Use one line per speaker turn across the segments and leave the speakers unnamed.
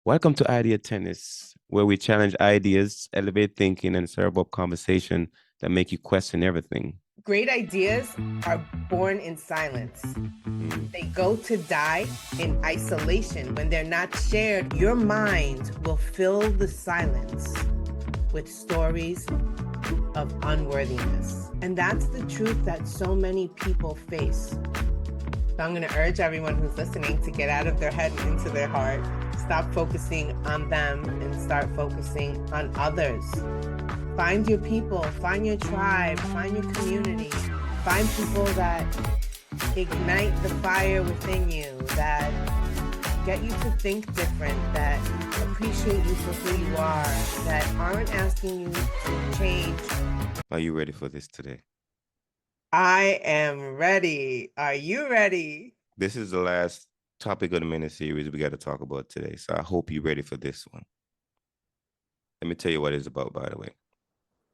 Welcome to Idea Tennis, where we challenge ideas, elevate thinking, and serve up conversation that make you question everything.
Great ideas are born in silence. They go to die in isolation. When they're not shared, your mind will fill the silence with stories of unworthiness. And that's the truth that so many people face. So I'm going to urge everyone who's listening to get out of their head and into their heart. Stop focusing on them and start focusing on others. Find your people, find your tribe, find your community, find people that ignite the fire within you, that get you to think different, that appreciate you for who you are, that aren't asking you to change.
Are you ready for this today?
I am ready. Are you ready?
This is the last topic of the mini series we got to talk about today. So I hope you're ready for this one. Let me tell you what it's about, by the way.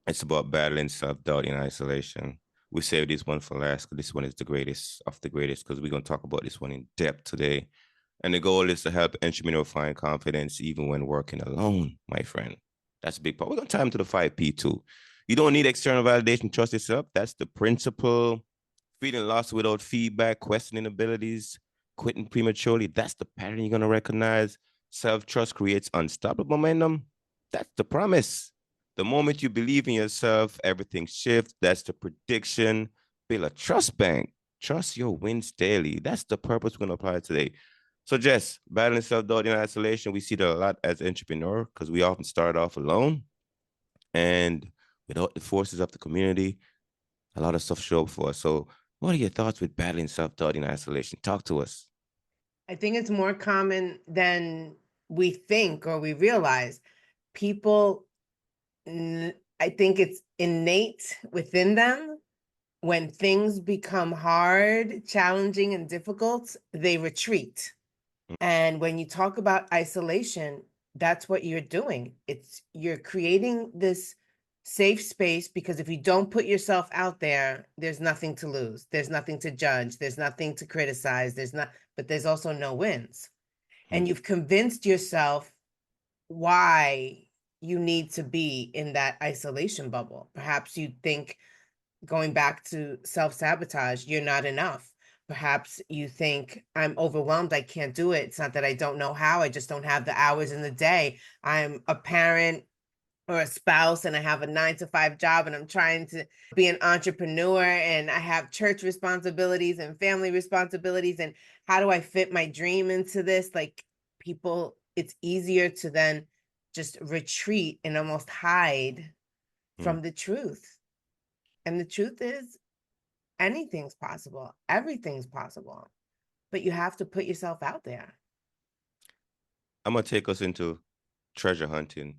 It's about battling self-doubt in isolation. We saved this one for last because this one is the greatest of the greatest because we're going to talk about this one in depth today. And the goal is to help entrepreneurs find confidence even when working alone, my friend. That's a big part. We're going to tie them to the 5P2. You don't need external validation. Trust yourself. That's the principle. Feeling lost without feedback, questioning abilities, quitting prematurely. That's the pattern you're going to recognize. Self-trust creates unstoppable momentum. That's the promise. The moment you believe in yourself, everything shifts. That's the prediction. Build a trust bank. Trust your wins daily. That's the purpose we're going to apply today. So, Jess, battling self-doubt in isolation, we see that a lot as entrepreneur because we often start off alone and without the forces of the community, a lot of stuff show up for us. So, what are your thoughts with battling self-doubt in isolation? Talk to us.
I think it's more common than we think or we realize. People, I think it's innate within them. When things become hard, challenging, and difficult, they retreat. And when you talk about isolation, that's what you're doing. You're creating this safe space because if you don't put yourself out there, there's nothing to lose. There's nothing to judge. There's nothing to criticize. But there's also no wins. And you've convinced yourself why you need to be in that isolation bubble. Perhaps you think, going back to self-sabotage, you're not enough. Perhaps you think, I'm overwhelmed, I can't do it. It's not that I don't know how, I just don't have the hours in the day. I'm a parent or a spouse and I have a 9 to 5 job and I'm trying to be an entrepreneur and I have church responsibilities and family responsibilities. And how do I fit my dream into this? Like, people, it's easier to then just retreat and almost hide from the truth. And the truth is, anything's possible. Everything's possible. But you have to put yourself out there.
I'm going to take us into treasure hunting,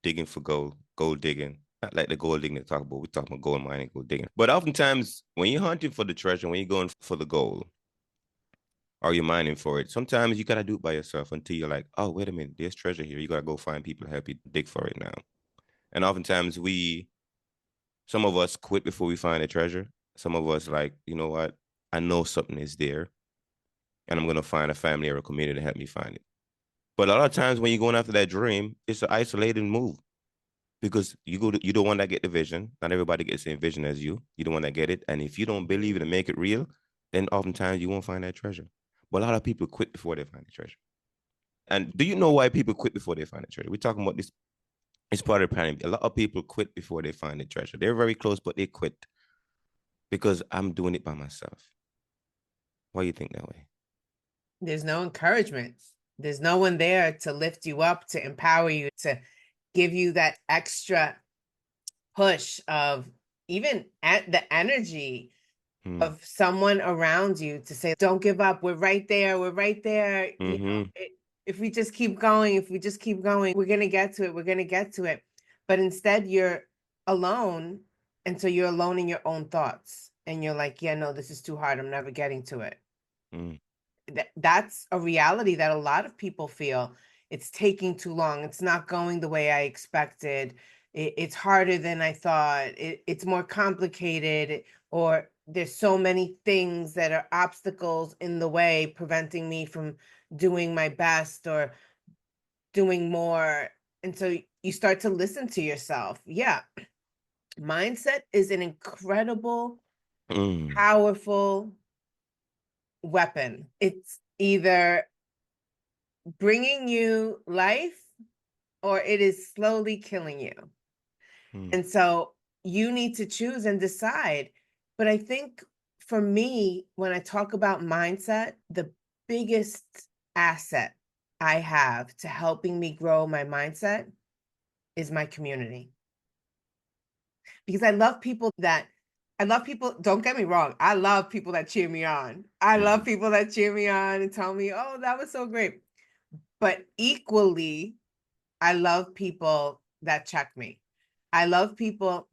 digging for gold, gold digging. Not like the gold digging they talk about. We talk about gold mining, gold digging. But oftentimes, when you're hunting for the treasure, when you're going for the gold, or you're mining for it, sometimes you got to do it by yourself until you're like, oh, wait a minute, there's treasure here. You got to go find people to help you dig for it now. And oftentimes some of us quit before we find the treasure. Some of us like, you know what? I know something is there and I'm going to find a family or a community to help me find it. But a lot of times when you're going after that dream, it's an isolated move because you're the one that get the vision. Not everybody gets the same vision as you. You're the one that get it. And if you don't believe it and make it real, then oftentimes you won't find that treasure. But a lot of people quit before they find the treasure. And do you know why people quit before they find the treasure? We're talking about this. It's part of the planning. A lot of people quit before they find the treasure. They're very close, but they quit because I'm doing it by myself. Why do you think that way?
There's no encouragement. There's no one there to lift you up, to empower you, to give you that extra push of even at the energy of someone around you to say, don't give up. We're right there. We're right there. If we just keep going, we're going to get to it. We're going to get to it. But instead, you're alone. And so you're alone in your own thoughts. And you're like, yeah, no, this is too hard. I'm never getting to it. That's a reality that a lot of people feel. It's taking too long. It's not going the way I expected. It's harder than I thought. It's more complicated, or there's so many things that are obstacles in the way preventing me from doing my best, or doing more. And so you start to listen to yourself. Yeah. Mindset is an incredible,
Mm,
powerful weapon. It's either bringing you life or it is slowly killing you.
mm,
And so you need to choose and decide. But I think for me, when I talk about mindset, the biggest asset I have to helping me grow my mindset is my community. Because I love people, don't get me wrong, I love people that cheer me on. I love
mhm,
people that cheer me on and tell me, oh, that was so great. But equally, I love people that check me. I love people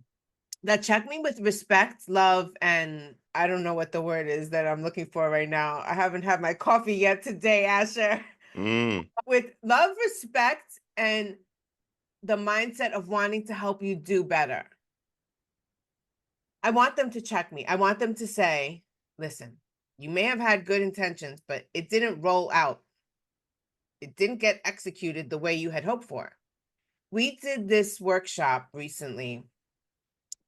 that check me with respect, love, and I don't know what the word is that I'm looking for right now. I haven't had my coffee yet today, Asher.
mm,
With love, respect, and the mindset of wanting to help you do better. I want them to check me. I want them to say, listen, you may have had good intentions, but it didn't roll out. It didn't get executed the way you had hoped for. We did this workshop recently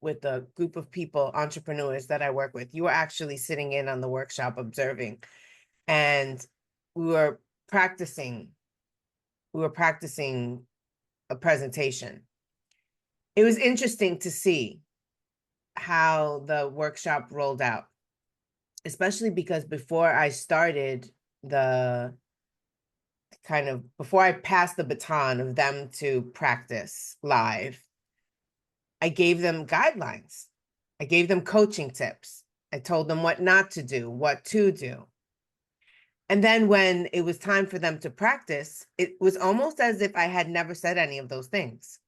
with a group of people, entrepreneurs that I work with. You were actually sitting in on the workshop observing, and we were practicing. We were practicing a presentation. It was interesting to see how the workshop rolled out, especially because before I started the before I passed the baton of them to practice live, I gave them guidelines. I gave them coaching tips. I told them what not to do, what to do. And then when it was time for them to practice, it was almost as if I had never said any of those things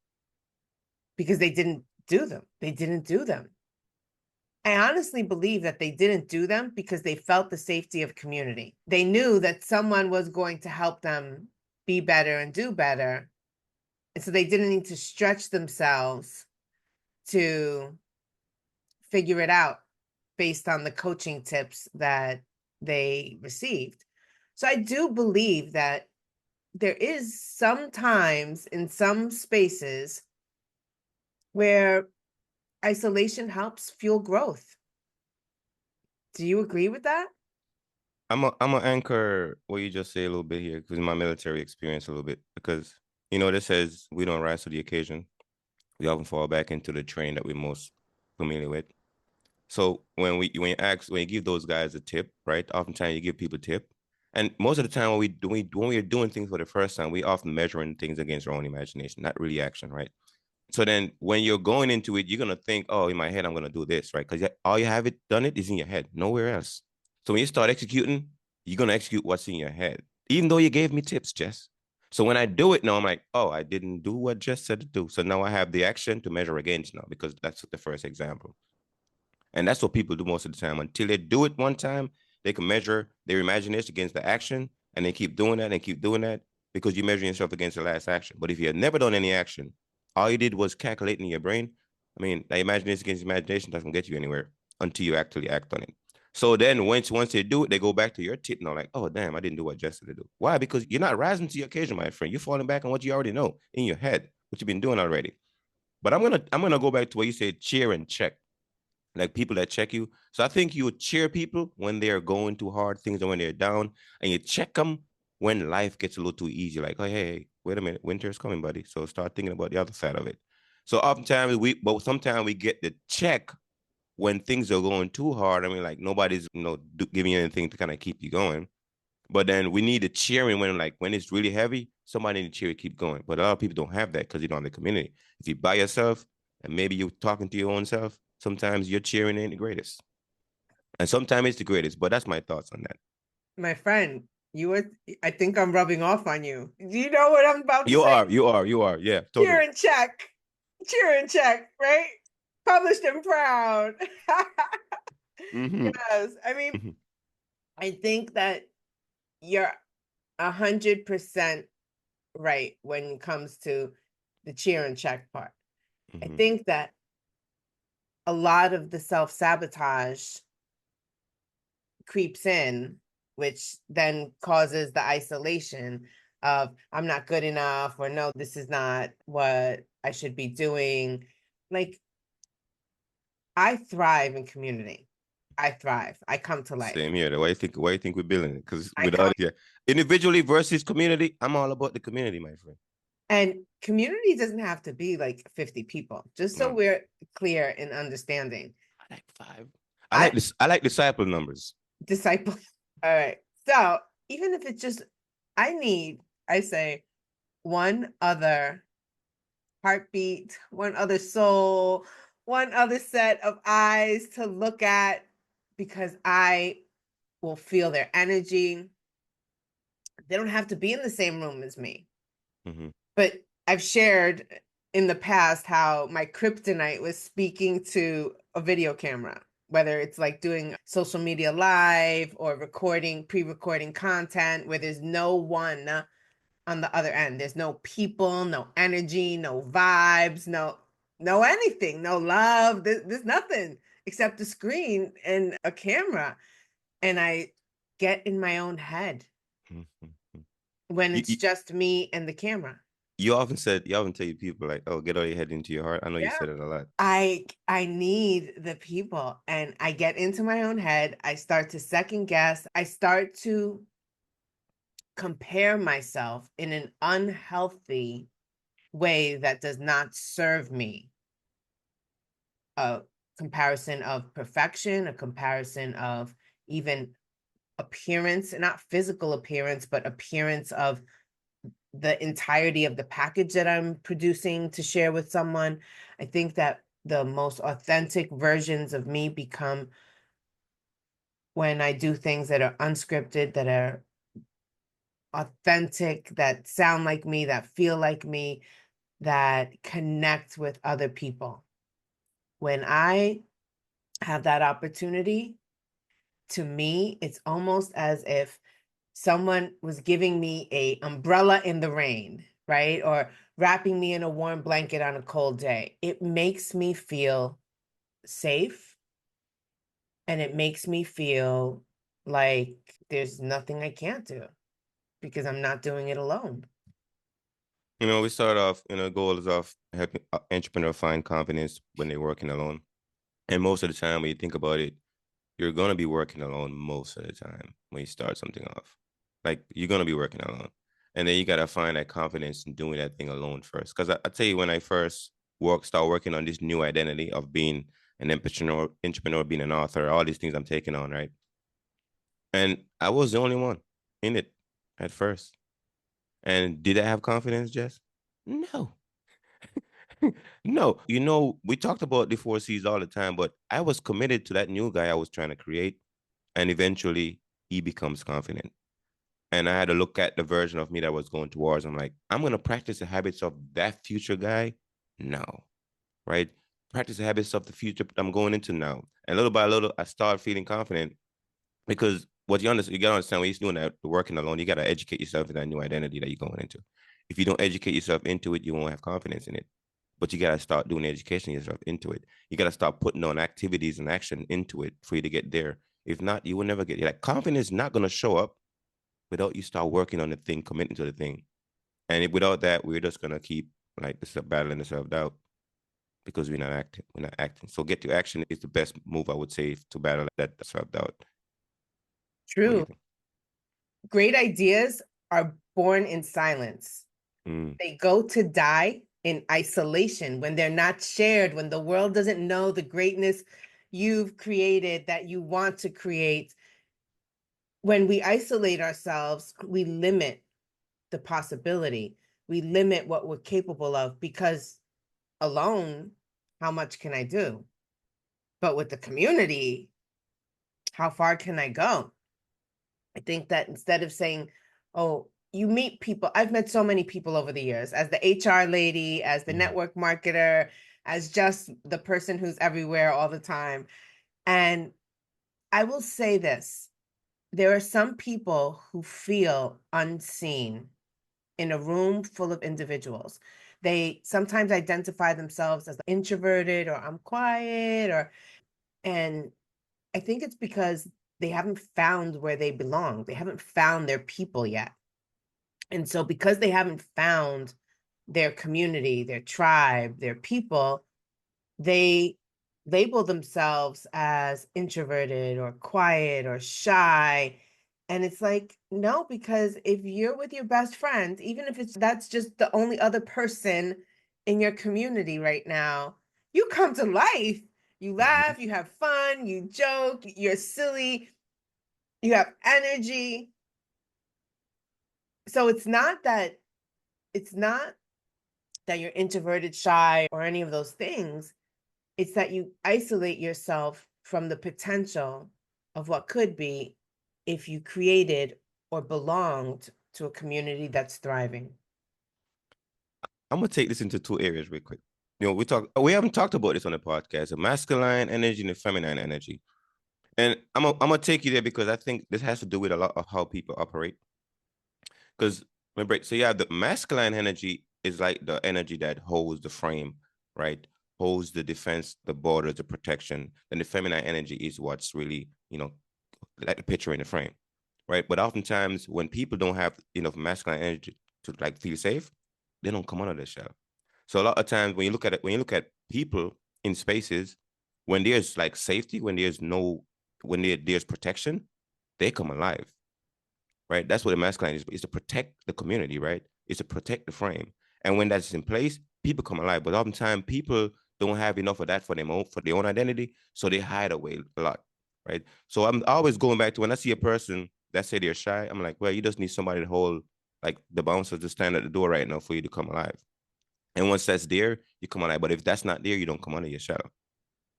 because they didn't do them. They didn't do them. I honestly believe that they didn't do them because they felt the safety of community. They knew that someone was going to help them be better and do better. And so they didn't need to stretch themselves to figure it out based on the coaching tips that they received. So I do believe that there is sometimes in some spaces where isolation helps fuel growth. Do you agree with that?
I'm a anchor what you just say a little bit here because my military experience a little bit because this says we don't rise to the occasion. We often fall back into the train that we're most familiar with. So when you give those guys a tip, right? Oftentimes you give people a tip, and most of the time when we are doing things for the first time, we often measuring things against our own imagination, not really action, right? So then when you're going into it, you're gonna think, oh, in my head, I'm gonna do this, right? Because all you have it done it is in your head, nowhere else. So when you start executing, you're gonna execute what's in your head, even though you gave me tips, Jess. So when I do it now, I'm like, oh, I didn't do what Jess said to do. So now I have the action to measure against now because that's the first example. And that's what people do most of the time. Until they do it one time, they can measure their imagination against the action and they keep doing that and keep doing that because you're measuring yourself against the last action. But if you had never done any action, all you did was calculate in your brain. I mean, the imagination against imagination doesn't get you anywhere until you actually act on it. So then once they do it, they go back to your tip now, like, oh damn, I didn't do what Jess said to do. Why? Because you're not rising to the occasion, my friend. You're falling back on what you already know in your head, what you've been doing already. But I'm gonna go back to what you said, cheer and check, like people that check you. So I think you cheer people when they're going too hard, things are when they're down, and you check them when life gets a little too easy. Like, oh, hey, wait a minute, winter's coming, buddy. So start thinking about the other side of it. So oftentimes but sometimes we get the check when things are going too hard. I mean, like nobody's, giving you anything to kind of keep you going. But then we need the cheering when it's really heavy, somebody need to cheer you keep going. But a lot of people don't have that because you don't have the community. If you by yourself and maybe you're talking to your own self, sometimes your cheering ain't the greatest. And sometimes it's the greatest, but that's my thoughts on that.
My friend, I think I'm rubbing off on you. Do you know what I'm about to
You
say?
are, you are, you are. Yeah,
Cheer
totally.
and check. Cheer and check, right? Published and proud.
Mm-hmm.
Yes. I mean,
Mm-hmm.
I think that you're 100% right when it comes to the cheer and check part. I
Mm-hmm.
think that a lot of the self-sabotage creeps in, which then causes the isolation of I'm not good enough, or no, this is not what I should be doing. Like, I thrive in community. I thrive. I come to life.
Same here. Why you think we're building it? Because
I
without
come
it, yeah, individually versus community, I'm all about the community, my friend.
and community doesn't have to be like 50 people, just so
No,
we're clear in understanding.
I like 5. I
I
like this. I like disciple numbers.
disciple. All right. So even if it's just, I need, I say, one other heartbeat, one other soul, one other set of eyes to look at, because I will feel their energy. They don't have to be in the same room as me.
Mm-hmm.
But I've shared in the past how my kryptonite was speaking to a video camera, whether it's like doing social media live or recording, pre-recording content where there's no one on the other end. There's no people, no energy, no vibes, no anything, no love. There's nothing except a screen and a camera. And I get in my own head
Mm-hmm.
when
You,
it's
you
just me and the camera.
you often tell people like, oh, get all your head into your heart. I know you
Yeah.
said it a lot.
I need the people, and I get into my own head. I start to second guess. I start to compare myself in an unhealthy way that does not serve me. A comparison of perfection, a comparison of even appearance, not physical appearance, but appearance of the entirety of the package that I'm producing to share with someone. I think that the most authentic versions of me become when I do things that are unscripted, that are authentic, that sound like me, that feel like me, that connect with other people. When I have that opportunity, to me, it's almost as if someone was giving me a umbrella in the rain, right? Or wrapping me in a warm blanket on a cold day. It makes me feel safe, and it makes me feel like there's nothing I can't do because I'm not doing it alone.
We start off, goal is of helping entrepreneur find confidence when they're working alone. And most of the time, when you think about it, you're going to be working alone most of the time when you start something off. Like, you're going to be working alone. And then you got to find that confidence in doing that thing alone first. Because I tell you, when I first start working on this new identity of being an entrepreneur, being an author, all these things I'm taking on, right? And I was the only one in it at first. And did I have confidence, Jess? No. No. We talked about the 4 C's all the time, but I was committed to that new guy I was trying to create. And eventually he becomes confident. And I had to look at the version of me that I was going towards. I'm like, I'm going to practice the habits of that future guy now, right? Practice the habits of the future I'm going into now. And little by little, I start feeling confident because you got to understand when you're doing that, working alone, you got to educate yourself in that new identity that you're going into. If you don't educate yourself into it, you won't have confidence in it. But you got to start doing education yourself into it. You got to start putting on activities and action into it for you to get there. If not, you will never get it. Like, confidence is not going to show up without you start working on the thing, committing to the thing. And without that, we're just gonna keep like this battling the self doubt because we're not acting. We're not acting. So get to action is the best move I would say to battle that self doubt. What do you
True.
think?
Great ideas are born in silence.
Mm.
They go to die in isolation when they're not shared, when the world doesn't know the greatness you've created that you want to create. When we isolate ourselves, we limit the possibility. We limit what we're capable of because alone, how much can I do? But with the community, how far can I go? I think that instead of saying, oh, you meet people, I've met so many people over the years as the HR lady, as the
Mm.
network marketer, as just the person who's everywhere all the time. And I will say this, there are some people who feel unseen in a room full of individuals. They sometimes identify themselves as introverted, or I'm quiet, and I think it's because they haven't found where they belong. They haven't found their people yet. And so because they haven't found their community, their tribe, their people, they label themselves as introverted or quiet or shy. And it's like, no, because if you're with your best friend, even if that's just the only other person in your community right now, you come to life. You
Mhm.
laugh, you have fun, you joke, you're silly, you have energy. So it's not that you're introverted, shy, or any of those things. It's that you isolate yourself from the potential of what could be if you created or belonged to a community that's thriving.
I'm gonna take this into two areas real quick. We haven't talked about this on the podcast: the masculine energy and the feminine energy. And I'm gonna take you there because I think this has to do with a lot of how people operate. Because remember, so yeah, the masculine energy is like the energy that holds the frame, right? Holds the defense, the border, the protection. And the feminine energy is what's really, like the picture in the frame, right? But oftentimes when people don't have enough masculine energy to like feel safe, they don't come out of their shell. So a lot of times when you look at people in spaces, when there's like safety, when there's protection, they come alive, right? That's what the masculine is. It's to protect the community, right? It's to protect the frame. And when that's in place, people come alive. But oftentimes people don't have enough of that for their own identity, so they hide away a lot, right? So I'm always going back to when I see a person that say they're shy, I'm like, well, you just need somebody to hold like the bouncer to stand at the door right now for you to come alive. And once that's there, you come alive. But if that's not there, you don't come out of your shadow.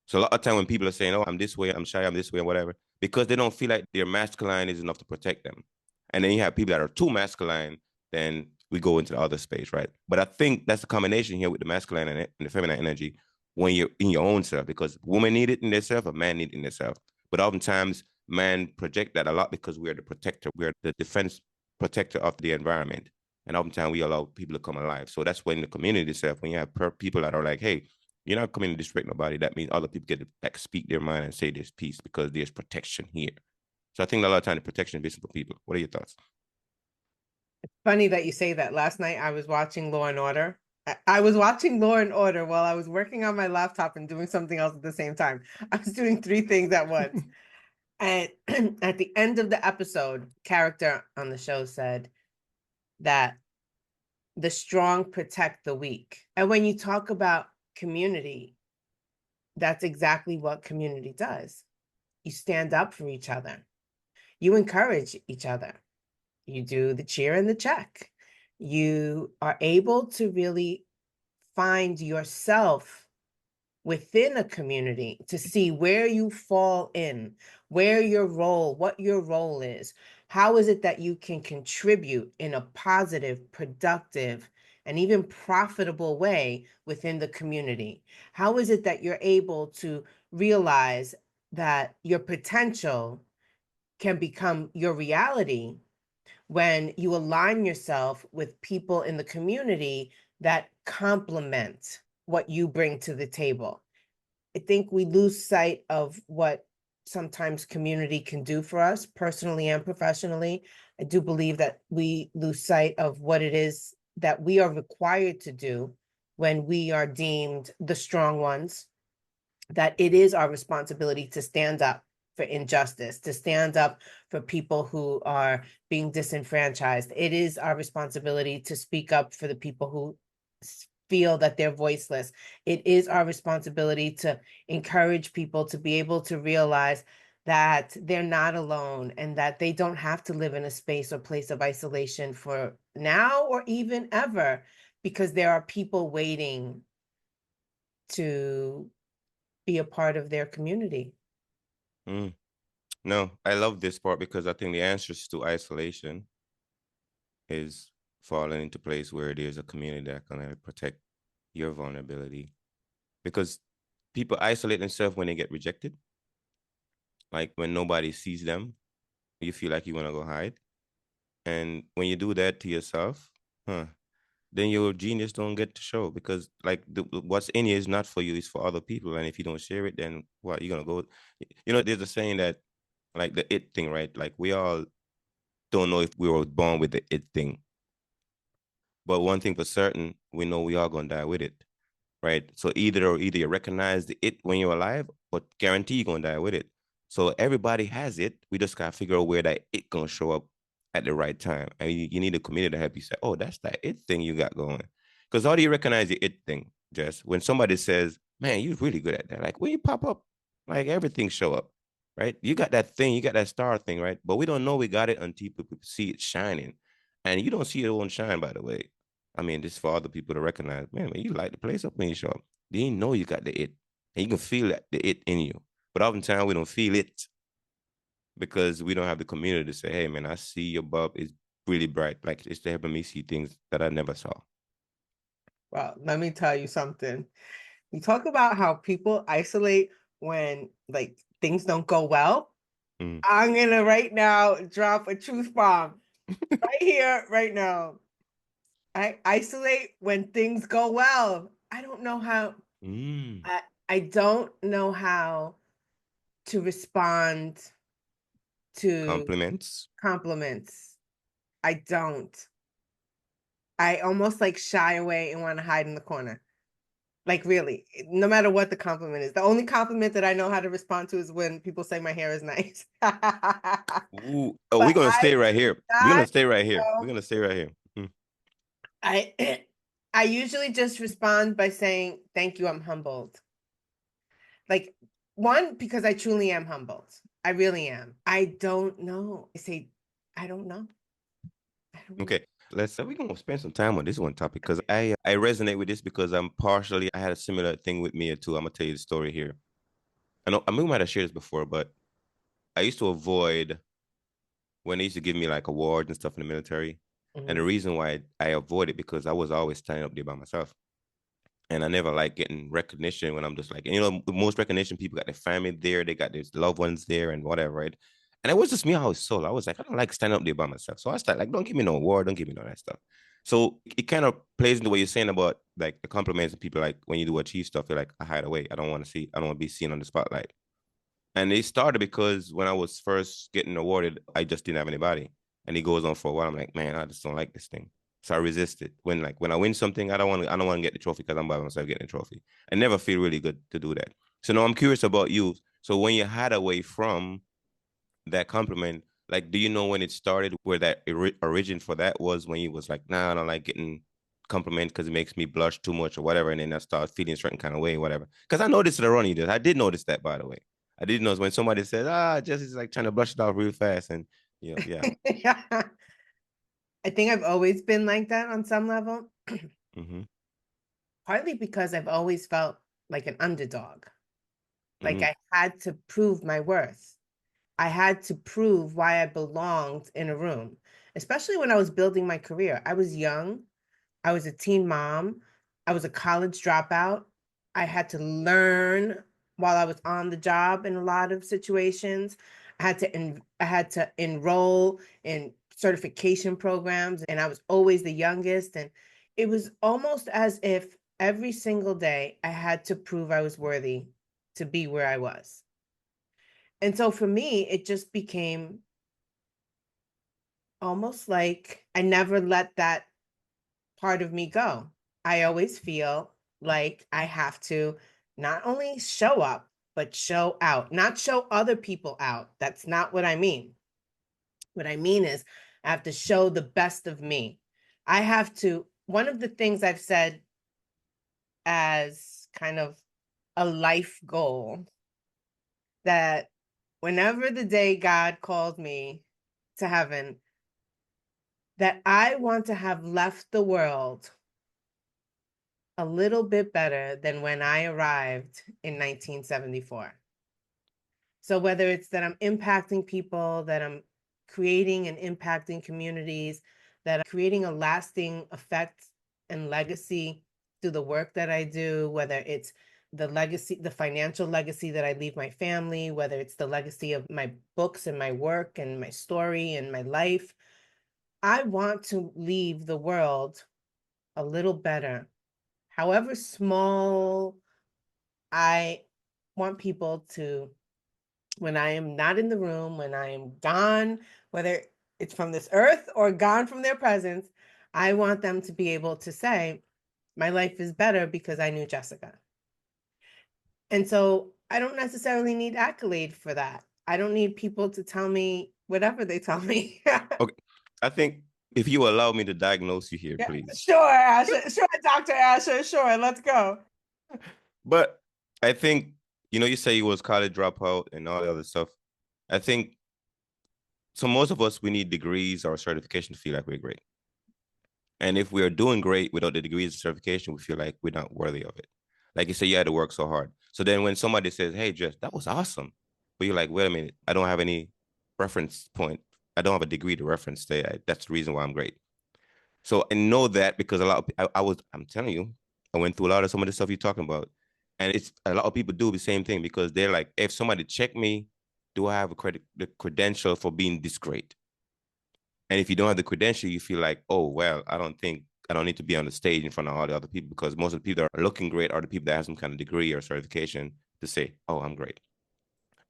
So a lot of time when people are saying, "Oh, I'm this way, I'm shy, I'm this way, and whatever," because they don't feel like their masculine is enough to protect them. And then you have people that are too masculine, then we go into the other space, right? But I think that's a combination here with the masculine and the feminine energy when you're in your own self, because women need it in themselves, a man need it in themselves. But oftentimes, men project that a lot because we're the protector, we're the defense protector of the environment. And oftentimes we allow people to come alive. So that's when the community itself, when you have people that are like, hey, you're not coming to disrespect nobody. That means other people get to like speak their mind and say this piece because there's protection here. So I think a lot of time the protection is for people. What are your thoughts?
Funny that you say that. Last night I was watching Law and Order. I was watching Law and Order while I was working on my laptop and doing something else at the same time. I was doing three things at once. And at the end of the episode, character on the show said that the strong protect the weak. And when you talk about community, that's exactly what community does. You stand up for each other. You encourage each other. You do the cheer and the check. You are able to really find yourself within a community to see where you fall in, what your role is. How is it that you can contribute in a positive, productive, and even profitable way within the community? How is it that you're able to realize that your potential can become your reality when you align yourself with people in the community that complement what you bring to the table? I think we lose sight of what sometimes community can do for us personally and professionally. I do believe that we lose sight of what it is that we are required to do when we are deemed the strong ones, that it is our responsibility to stand up for injustice, to stand up for people who are being disenfranchised. It is our responsibility to speak up for the people who feel that they're voiceless. It is our responsibility to encourage people to be able to realize that they're not alone and that they don't have to live in a space or place of isolation for now or even ever, because there are people waiting to be a part of their community.
Mm. No, I love this part because I think the answers to isolation is falling into place where there's a community that can protect your vulnerability. Because people isolate themselves when they get rejected, like when nobody sees them, you feel like you want to go hide. And when you do that to yourself, huh, then your genius don't get to show because like what's in you is not for you, it's for other people. And if you don't share it, then what, you're gonna go. There's a saying that like the it thing, right? Like we all don't know if we were born with the it thing. But one thing for certain, we know we all gonna die with it, right? So either you recognize the it when you're alive, but guarantee you're gonna die with it. So everybody has it. We just gotta figure out where that it gonna show up at the right time. And you need a community to help you say, oh, that's that it thing you got going. Because how do you recognize the it thing, Jess? When somebody says, man, you're really good at that. Like when you pop up, like everything show up, right? You got that thing, you got that star thing, right? But we don't know we got it until people see it shining. And you don't see it won't shine, by the way. I mean, this is for other people to recognize, man, you light the place up when you show up. They didn't know you got the it. And you can feel that, the it in you. But oftentimes we don't feel it because we don't have the community to say, hey, man, I see your bulb is really bright. Like it's helping me see things that I never saw.
Well, let me tell you something. You talk about how people isolate when like things don't go well.
Mm.
I'm gonna right now drop a truth bomb right here, right now. I isolate when things go well. I don't know how.
Mm.
I don't know how to respond to
Compliments.
compliments. I don't. I almost like shy away and want to hide in the corner. Like really, no matter what the compliment is. The only compliment that I know how to respond to is when people say my hair is nice.
Ooh. Oh,
But
we're gonna
I
stay right here. We're gonna
not
stay right here. We're
know.
gonna stay right here. Mm.
I I usually just respond by saying thank you, I'm humbled. Like one, because I truly am humbled. I really am. I don't know. I say, I don't know. I don't know.
Okay. Let's we're gonna spend some time on this one topic because I resonate with this because I'm partially I had a similar thing with me too. I'm gonna tell you the story here. I know I mean we might have shared this before, but I used to avoid when they used to give me like awards and stuff in the military. And the
Mhm.
reason why I avoided because I was always standing up there by myself. And I never like getting recognition when I'm just like, most recognition people got their family there, they got their loved ones there and whatever, right? And it was just me, I was solo. I was like, I don't like standing up there by myself. So I started like, don't give me no award, don't give me no that stuff. So it kind of plays into what you're saying about like the compliments and people like when you do achieve stuff, you're like, I hide away. I don't want to be seen on the spotlight. And it started because when I was first getting awarded, I just didn't have anybody. And he goes on for a while. I'm like, man, I just don't like this thing. So I resist it. When I win something, I don't want to get the trophy because I'm by myself getting a trophy. I never feel really good to do that. So now I'm curious about you. So when you had away from that compliment, like, do you know when it started? Where that origin for that was when you was like, nah, I don't like getting compliment because it makes me blush too much or whatever, and then I start feeling a certain kind of way, whatever. Because I noticed it around you. Did I did notice that, by the way. I did notice when somebody says, Jesse's like trying to brush it off real fast, and yeah.
Yeah. I think I've always been like that on some level,
Mm-hmm.
partly because I've always felt like an underdog. Like
Mm-hmm.
I had to prove my worth. I had to prove why I belonged in a room, especially when I was building my career. I was young. I was a teen mom. I was a college dropout. I had to learn while I was on the job in a lot of situations. I had to enroll in certification programs, and I was always the youngest. And it was almost as if every single day I had to prove I was worthy to be where I was. And so for me, it just became almost like I never let that part of me go. I always feel like I have to not only show up, but show out, not show other people out. That's not what I mean. What I mean is, I have to show the best of me. I have to, one of the things I've said as kind of a life goal that whenever the day God called me to heaven, that I want to have left the world a little bit better than when I arrived in 1974. So whether it's that I'm impacting people, that I'm creating and impacting communities, that I'm creating a lasting effect and legacy through the work that I do, whether it's the legacy, the financial legacy that I leave my family, whether it's the legacy of my books and my work and my story and my life, I want to leave the world a little better. However small, I want people to, when I am not in the room, when I am gone, whether it's from this earth or gone from their presence, I want them to be able to say, my life is better because I knew Jessica. And so I don't necessarily need accolade for that. I don't need people to tell me whatever they tell me.
Okay. I think if you allow me to diagnose you here,
Yeah,
please.
sure, Asher. Sure, Dr. Asher. Sure, let's go.
But I think, you say you was college dropout and all the other stuff. I think so most of us we need degrees or certification to feel like we're great. And if we're doing great without the degrees or certification, we feel like we're not worthy of it. Like you say, you had to work so hard. So then when somebody says, hey, Jess, that was awesome. But you're like, wait a minute, I don't have any reference point. I don't have a degree to reference. That's the reason why I'm great. So I know that because a lot of I'm telling you, I went through a lot of some of the stuff you're talking about. And it's a lot of people do the same thing because they're like, if somebody check me, do I have the credential for being this great? And if you don't have the credential, you feel like, oh, well, I don't need to be on the stage in front of all the other people because most of the people that are looking great are the people that have some kind of degree or certification to say, oh, I'm great.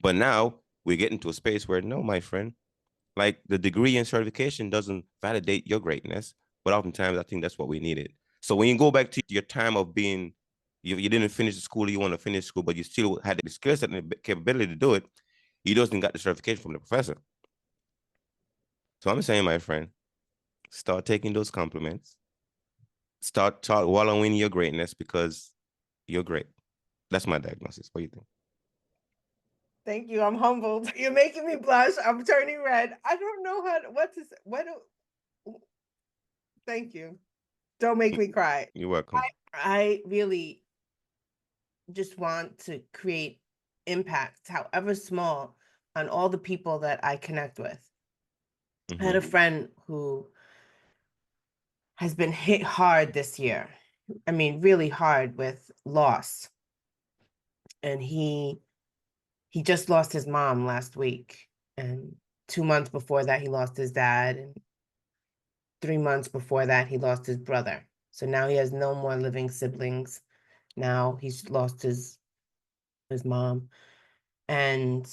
But now we're getting to a space where, no, my friend, like the degree and certification doesn't validate your greatness. But oftentimes I think that's what we needed. So when you go back to your time of being, you didn't finish the school you want to finish school, but you still had the skills and the capability to do it, you just didn't got the certification from the professor. So I'm saying, my friend, start taking those compliments. Start wallowing in your greatness because you're great. That's my diagnosis. What do you think?
Thank you. I'm humbled. You're making me blush. I'm turning red. I don't know what to say. Thank you. Don't make me cry.
You're welcome.
I really just want to create impact, however small, on all the people that I connect with. I had a friend who has been hit hard this year. I mean, really hard with loss. And he just lost his mom last week. And 2 months before that, he lost his dad. And 3 months before that, he lost his brother. So now he has no more living siblings. Now he's lost his mom. And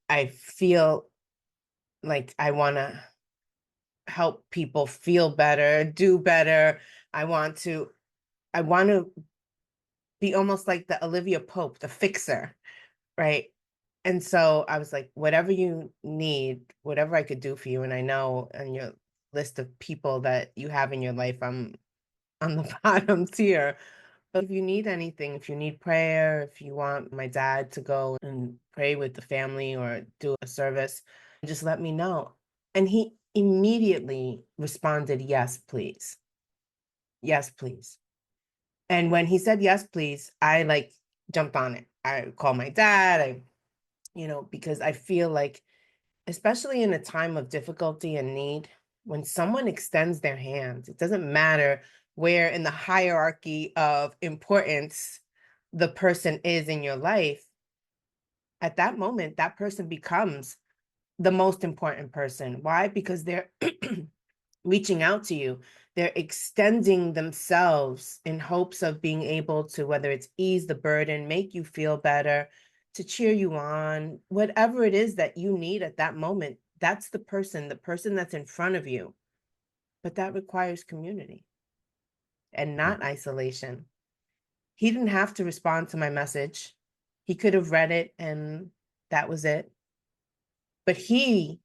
I feel like I want to help people feel better, do better. I want to be almost like the Olivia Pope, the fixer, right? And so I was like, whatever you need, whatever I could do for you. And I know on your list of people that you have in your life, I'm on the bottom tier. But if you need anything, if you need prayer, if you want my dad to go and pray with the family or do a service, just let me know. And he immediately responded, yes, please. Yes, please. And when he said yes, please, I like jumped on it. I called my dad, because I feel like, especially in a time of difficulty and need, when someone extends their hands, it doesn't matter where in the hierarchy of importance the person is in your life. At that moment, that person becomes the most important person. Why? Because they're reaching out to you. They're extending themselves in hopes of being able to, whether it's ease the burden, make you feel better, to cheer you on, whatever it is that you need at that moment. That's the person that's in front of you. But that requires community and not isolation. He didn't have to respond to my message. He could have read it and that was it. But he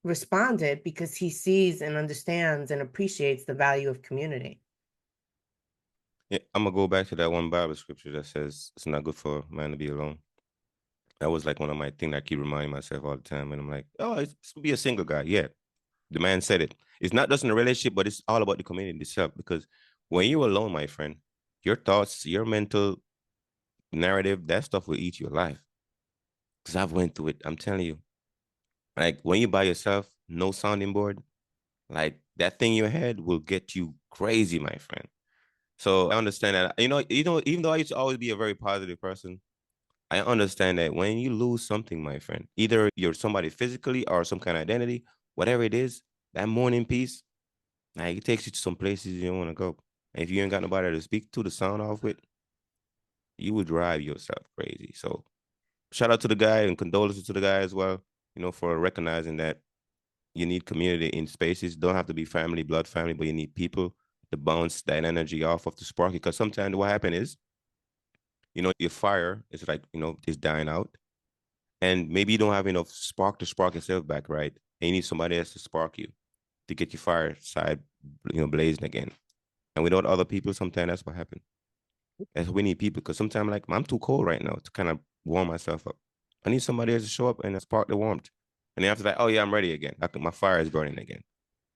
responded because he sees and understands and appreciates the value of community.
Yeah, I'm gonna go back to that one Bible scripture that says it's not good for man to be alone. That was like one of my things I keep reminding myself all the time. And I'm like, oh, it's to be a single guy. Yeah. The man said it. It's not just in a relationship, but it's all about the community itself. Because when you're alone, my friend, your thoughts, your mental narrative, that stuff will eat your life. Because I've went through it. I'm telling you. Like when you're by yourself, no sounding board, like that thing in your head will get you crazy, my friend. So I understand that. Even though I used to always be a very positive person, I understand that when you lose something, my friend, either you're somebody physically or some kind of identity, whatever it is, that morning piece, like it takes you to some places you don't want to go. And if you ain't got nobody to speak to sound off with, you would drive yourself crazy. So shout out to the guy and condolences to the guy as well, for recognizing that you need community in spaces. Don't have to be family, blood family, but you need people to bounce that energy off of the spark. Because sometimes what happens is, your fire is like, is dying out. And maybe you don't have enough spark to spark yourself back, right? And you need somebody else to spark you to get your fire side, blazing again. And without other people, sometimes that's what happens. As we need people, because sometimes like I'm too cold right now to kind of warm myself up. I need somebody else to show up and spark the warmth. And then after that, oh yeah, I'm ready again. My fire is burning again.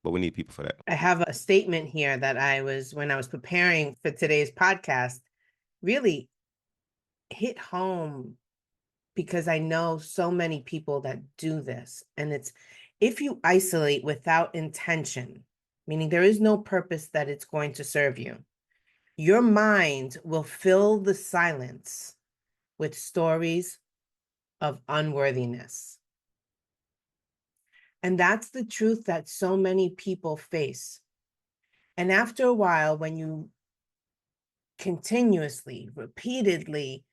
But we need people for that.
I have a statement here that when I was preparing for today's podcast, really hit home because I know so many people that do this. And it's if you isolate without intention, meaning there is no purpose that it's going to serve you, your mind will fill the silence with stories of unworthiness. And that's the truth that so many people face. And after a while, when you continuously, repeatedly,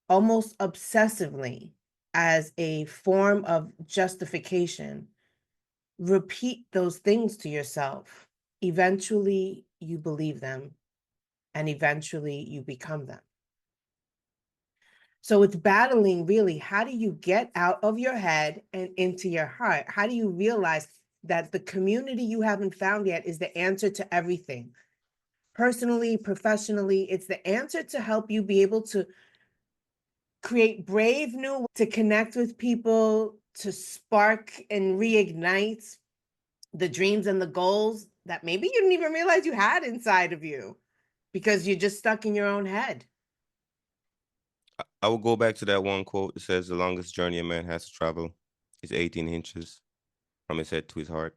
almost obsessively, as a form of justification, repeat those things to yourself, eventually you believe them and eventually you become them. So it's battling really, how do you get out of your head and into your heart? How do you realize that the community you haven't found yet is the answer to everything? Personally, professionally, it's the answer to help you be able to create brave new, to connect with people, to spark and reignite the dreams and the goals that maybe you didn't even realize you had inside of you because you're just stuck in your own head.
I will go back to that one quote. It says, the longest journey a man has to travel is 18 inches from his head to his heart.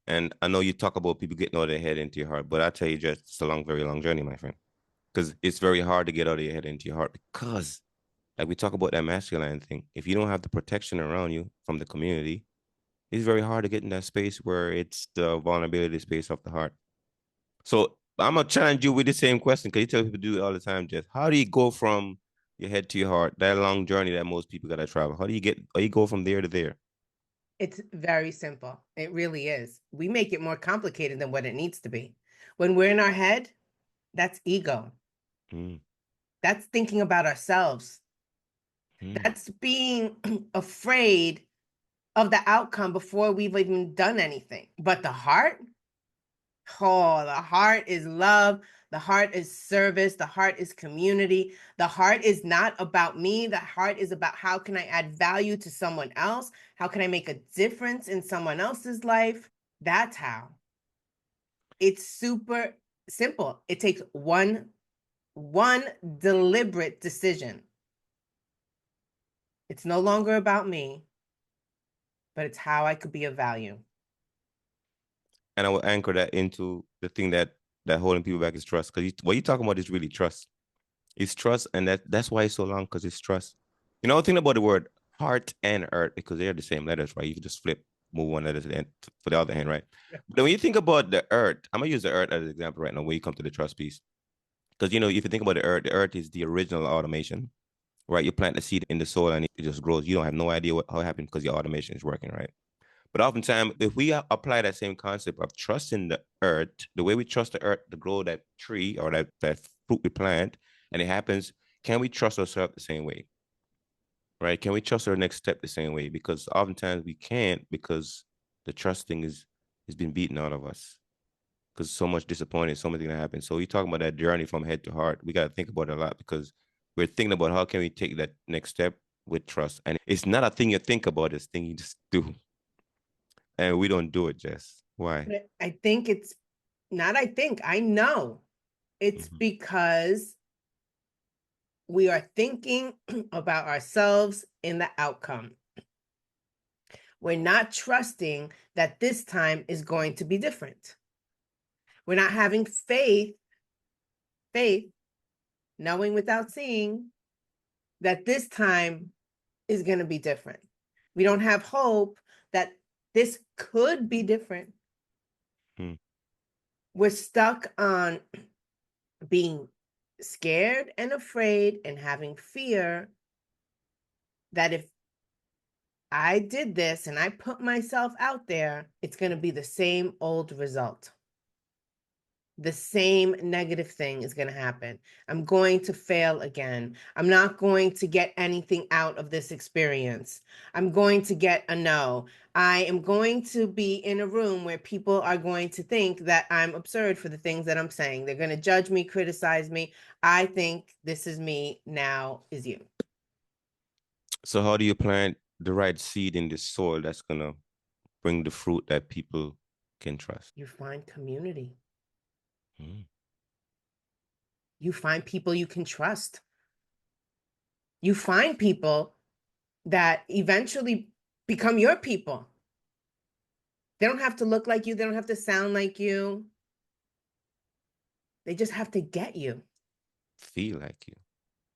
And I know you talk about people getting out of their head into your heart, but I tell you, just it's a long, very long journey, my friend. Because it's very hard to get out of your head into your heart because, like we talk about that masculine thing, if you don't have the protection around you from the community, it's very hard to get in that space where it's the vulnerability space of the heart. So I'm gonna challenge you with the same question because you tell people to do it all the time, Jess. How do you go from your head to your heart? That long journey that most people gotta travel. How do you get? How you go from there to there?
It's very simple. It really is. We make it more complicated than what it needs to be. When we're in our head, that's ego.
Mm,
That's thinking about ourselves.
mm.
That's being afraid of the outcome before we've even done anything. But the heart, oh, the heart is love. The heart is service. The heart is community. The heart is not about me. The heart is about how can I add value to someone else? How can I make a difference in someone else's life? That's how. It's super simple. It takes one deliberate decision. It's no longer about me, but it's how I could be of value.
And I will anchor that into the thing that holding people back is trust. Because what you're talking about is really trust. It's trust, and that's why it's so long because it's trust. Think about the word heart and earth because they're the same letters, right? You can just move one letter to the end for the other hand, right? But when you think about the earth, I'm gonna use the earth as an example right now when you come to the trust piece. Because if you think about the earth is the original automation, right? You plant the seed in the soil and it just grows. You don't have no idea how it happened because your automation is working, right? But oftentimes, if we apply that same concept of trusting the earth, the way we trust the earth to grow that tree or that fruit we plant, and it happens, can we trust ourselves the same way? Right? Can we trust our next step the same way? Because oftentimes we can't because the trusting is been beaten out of us. Because so much disappointed, so many things that happen. So you talking about that journey from head to heart. We got to think about it a lot because we're thinking about how can we take that next step with trust. And it's not a thing you think about, it's a thing you just do. And we don't do it, Jess. Why?
I think it's not, I know it's
Mm-hmm.
because we are thinking about ourselves in the outcome. We're not trusting that this time is going to be different. We're not having faith, knowing without seeing that this time is going to be different. We don't have hope that this could be different.
Hmm.
We're stuck on being scared and afraid and having fear that if I did this and I put myself out there, it's going to be the same old result. the same negative thing is going to happen. I'm going to fail again. I'm not going to get anything out of this experience. I'm going to get a no. I am going to be in a room where people are going to think that I'm absurd for the things that I'm saying. They're going to judge me, criticize me. I think this is me, now is you.
So how do you plant the right seed in the soil that's gonna bring the fruit that people can trust?
You find community.
Mm.
You find people you can trust. You find people that eventually become your people. They don't have to look like you. They don't have to sound like you. They just have to get you.
Feel like you.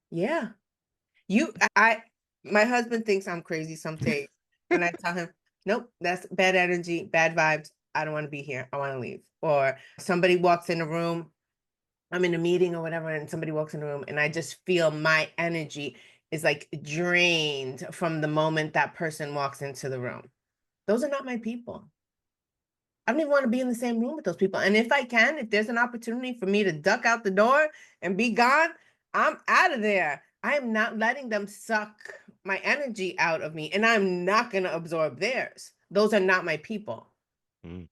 Yeah. My husband thinks I'm crazy some days. And I tell him, nope, that's bad energy, bad vibes. I don't want to be here. I want to leave. Or somebody walks in a room, I'm in a meeting or whatever, and somebody walks in the room and I just feel my energy is like drained from the moment that person walks into the room. Those are not my people. I don't even want to be in the same room with those people. And if I can, if there's an opportunity for me to duck out the door and be gone, I'm out of there. I am not letting them suck my energy out of me, and I'm not going to absorb theirs. Those are not my people.
Mm.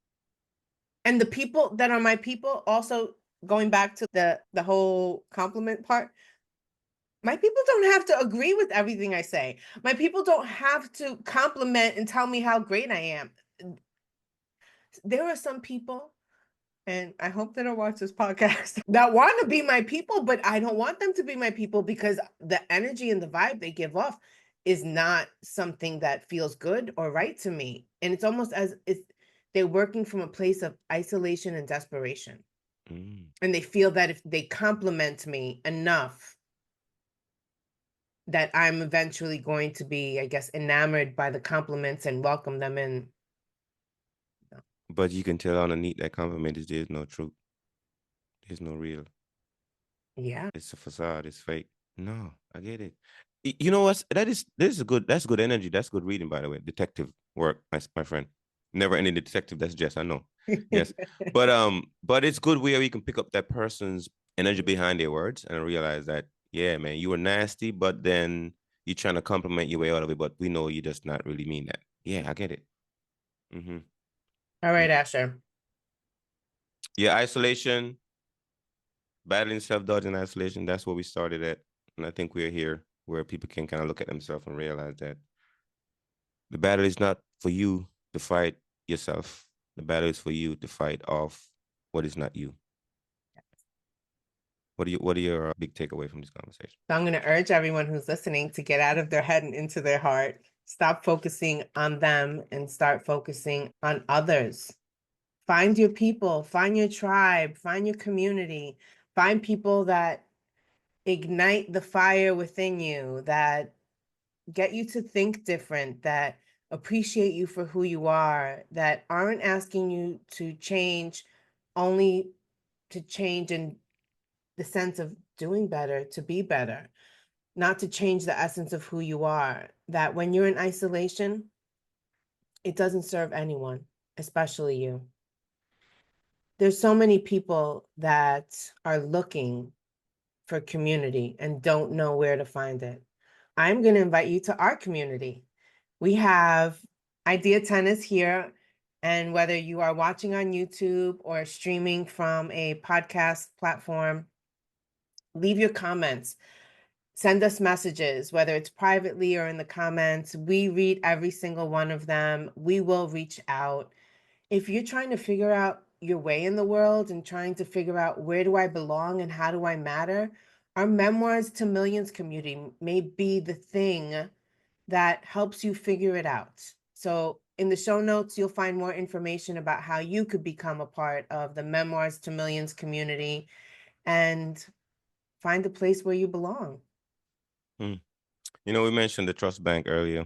And the people that are my people, also going back to the whole compliment part, my people don't have to agree with everything I say. My people don't have to compliment and tell me how great I am. There are some people, and I hope they don't watch this podcast, that want to be my people, but I don't want them to be my people because the energy and the vibe they give off is not something that feels good or right to me. And it's almost as if they're working from a place of isolation and desperation.
Mm.
And they feel that if they compliment me enough, that I'm eventually going to be, I guess, enamored by the compliments and welcome them in.
But you can tell underneath that compliment is there's no truth. There's no real.
Yeah.
It's a facade. It's fake. No, I get it. You know what? This is good. That's good energy. That's good reading, by the way. Detective work, my friend. Never any detective. That's Jess. I know. Yes, but it's good where you can pick up that person's energy behind their words and realize that, yeah, man, you were nasty, but then you're trying to compliment your way out of it. But we know you just not really mean that. Yeah, I get it. Mm-hmm.
All right,
Mm-hmm.
Asher.
Yeah, isolation, battling self-doubt and isolation. That's where we started at, and I think we're here where people can kind of look at themselves and realize that the battle is not for you to fight yourself. The battle is for you to fight off what is not you. What are your big takeaway from this conversation?
So I'm going to urge everyone who's listening to get out of their head and into their heart. Stop focusing on them and start focusing on others. Find your people, find your tribe, find your community, find people that ignite the fire within you, that get you to think different, that appreciate you for who you are, that aren't asking you to change only to change in the sense of doing better, to be better, not to change the essence of who you are. That when you're in isolation, it doesn't serve anyone, especially you. There's so many people that are looking for community and don't know where to find it. I'm going to invite you to our community. We have Idea Tennis here. And whether you are watching on YouTube or streaming from a podcast platform, leave your comments. Send us messages, whether it's privately or in the comments. We read every single one of them. We will reach out. If you're trying to figure out your way in the world and trying to figure out where do I belong and how do I matter, our Memoirs to Millions community may be the thing that helps you figure it out. So in the show notes, you'll find more information about how you could become a part of the Memoirs to Millions community and find a place where you belong.
Hmm. You know, we mentioned the trust bank earlier,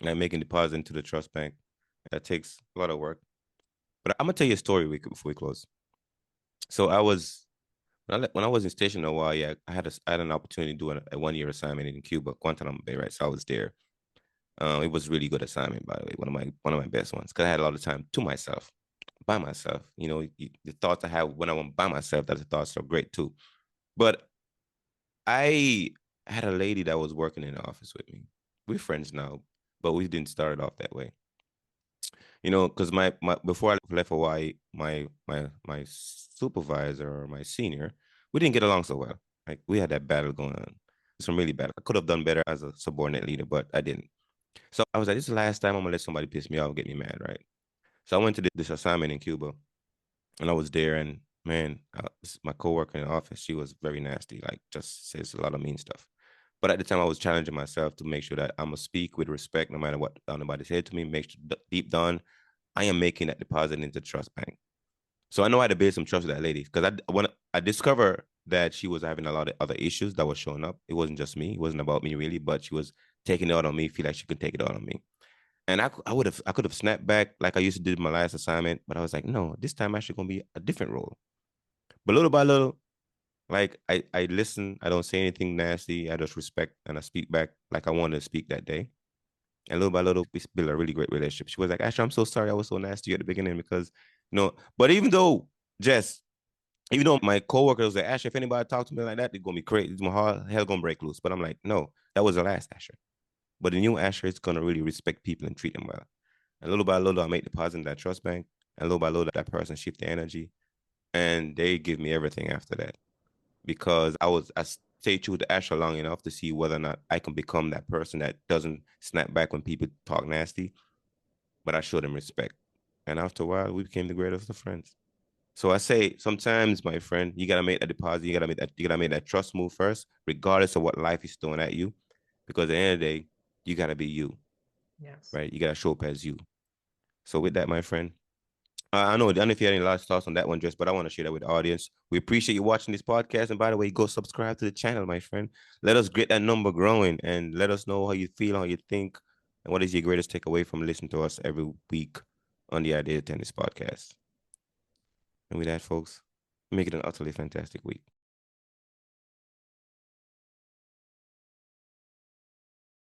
like making deposit into the trust bank. That takes a lot of work. But I'm gonna tell you a story before we close. So when I was in station a while, yeah, I had an opportunity to do a 1 year assignment in Cuba, Guantanamo Bay, right? So I was there. It was really good assignment, by the way, one of my best ones, because I had a lot of time to myself. by myself. The thoughts I have when I'm by myself, that the thoughts are great too. But I had a lady that was working in the office with me. We're friends now, but we didn't start it off that way. Because my before I left Hawaii, my supervisor or my senior, we didn't get along so well. Like we had that battle going on. Some really bad. I could have done better as a subordinate leader, but I didn't. So I was like, this is the last time I'm gonna let somebody piss me off and get me mad, right? So I went to this assignment in Cuba, and I was there, and man, my coworker in the office, she was very nasty, like just says a lot of mean stuff. But at the time, I was challenging myself to make sure that I'm gonna speak with respect, no matter what anybody said to me. Make sure deep down, I am making that deposit into trust bank. So I know I had to build some trust with that lady because when I discovered that she was having a lot of other issues that was showing up. It wasn't just me. It wasn't about me really, but she was taking it out on me. Feel like she could take it out on me. And I could have snapped back like I used to do my last assignment, but I was like, no, this time actually gonna be a different role. But little by little, like I listen, I don't say anything nasty, I just respect and I speak back like I wanted to speak that day. And little by little, we built a really great relationship. She was like, Asher, I'm so sorry I was so nasty at the beginning because but Jess, even though my coworker was like, Asher, if anybody talk to me like that, it's gonna be crazy. My heart hell gonna break loose. But I'm like, no, that was the last Asher. But the new Asher is gonna really respect people and treat them well. And little by little, I make deposit in that trust bank. And little by little, that person shift the energy. And they give me everything after that. Because I stayed true to Asher long enough to see whether or not I can become that person that doesn't snap back when people talk nasty, but I showed them respect. And after a while, we became the greatest of friends. So I say sometimes, my friend, you gotta make that deposit, you gotta make that trust move first, regardless of what life is throwing at you. Because at the end of the day, you gotta be you,
Yes.
right? You gotta show up as you. So with that, my friend, I don't know if you had any last thoughts on that one, Jess, but I want to share that with the audience. We appreciate you watching this podcast. And by the way, go subscribe to the channel, my friend. Let us get that number growing and let us know how you feel, how you think, and what is your greatest takeaway from listening to us every week on the Idea Tennis podcast. And with that, folks, make it an utterly fantastic week.